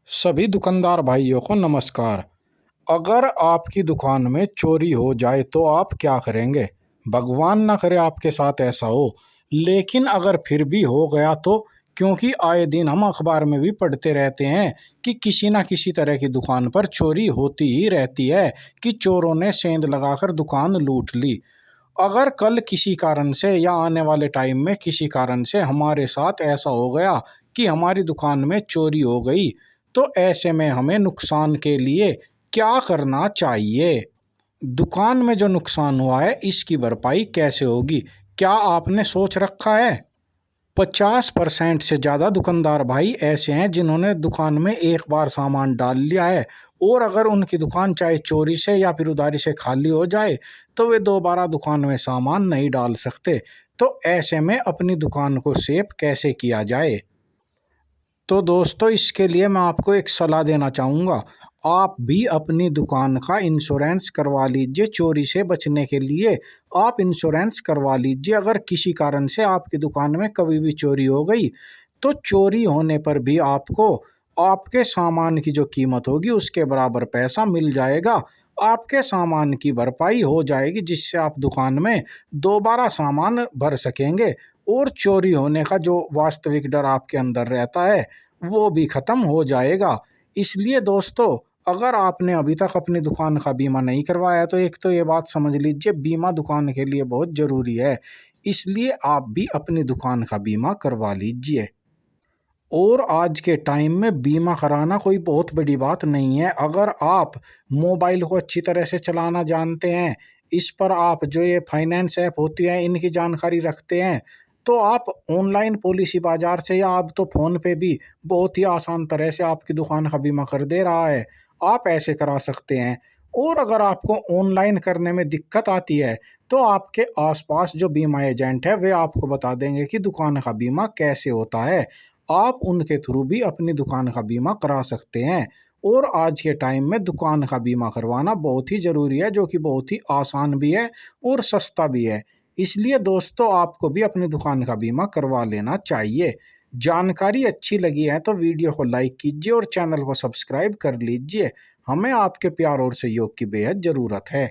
सभी दुकानदार भाइयों को नमस्कार। अगर आपकी दुकान में चोरी हो जाए तो आप क्या करेंगे? भगवान ना करे आपके साथ ऐसा हो, लेकिन अगर फिर भी हो गया तो? क्योंकि आए दिन हम अखबार में भी पढ़ते रहते हैं कि किसी ना किसी तरह की दुकान पर चोरी होती ही रहती है कि चोरों ने सेंध लगाकर दुकान लूट ली। अगर कल किसी कारण से या आने वाले टाइम में किसी कारण से हमारे साथ ऐसा हो गया कि हमारी दुकान में चोरी हो गई, तो ऐसे में हमें नुकसान के लिए क्या करना चाहिए? दुकान में जो नुकसान हुआ है इसकी भरपाई कैसे होगी? क्या आपने सोच रखा है? 50% से ज़्यादा दुकानदार भाई ऐसे हैं जिन्होंने दुकान में एक बार सामान डाल लिया है, और अगर उनकी दुकान चाहे चोरी से या फिर उधारी से खाली हो जाए तो वे दोबारा दुकान में सामान नहीं डाल सकते। तो ऐसे में अपनी दुकान को सेफ कैसे किया जाए? तो दोस्तों, इसके लिए मैं आपको एक सलाह देना चाहूँगा। आप भी अपनी दुकान का इंश्योरेंस करवा लीजिए। चोरी से बचने के लिए आप इंश्योरेंस करवा लीजिए। अगर किसी कारण से आपकी दुकान में कभी भी चोरी हो गई, तो चोरी होने पर भी आपको आपके सामान की जो कीमत होगी उसके बराबर पैसा मिल जाएगा। आपके सामान की भरपाई हो जाएगी, जिससे आप दुकान में दोबारा सामान भर सकेंगे, और चोरी होने का जो वास्तविक डर आपके अंदर रहता है वो भी ख़त्म हो जाएगा। इसलिए दोस्तों, अगर आपने अभी तक अपनी दुकान का बीमा नहीं करवाया तो एक तो ये बात समझ लीजिए, बीमा दुकान के लिए बहुत ज़रूरी है। इसलिए आप भी अपनी दुकान का बीमा करवा लीजिए। और आज के टाइम में बीमा कराना कोई बहुत बड़ी बात नहीं है। अगर आप मोबाइल को अच्छी तरह से चलाना जानते हैं, इस पर आप जो ये फाइनेंस ऐप होती हैं इनकी जानकारी रखते हैं, तो आप ऑनलाइन पॉलिसी बाजार से या अब तो फ़ोन पे भी बहुत ही आसान तरह से आपकी दुकान का बीमा कर दे रहा है। आप ऐसे करा सकते हैं। और अगर आपको ऑनलाइन करने में दिक्कत आती है, तो आपके आसपास जो बीमा एजेंट है वे आपको बता देंगे कि दुकान का बीमा कैसे होता है। आप उनके थ्रू भी अपनी दुकान का बीमा करा सकते हैं। और आज के टाइम में दुकान का बीमा करवाना बहुत ही ज़रूरी है, जो कि बहुत ही आसान भी है और सस्ता भी है। इसलिए दोस्तों, आपको भी अपनी दुकान का बीमा करवा लेना चाहिए। जानकारी अच्छी लगी है तो वीडियो को लाइक कीजिए और चैनल को सब्सक्राइब कर लीजिए। हमें आपके प्यार और सहयोग की बेहद ज़रूरत है।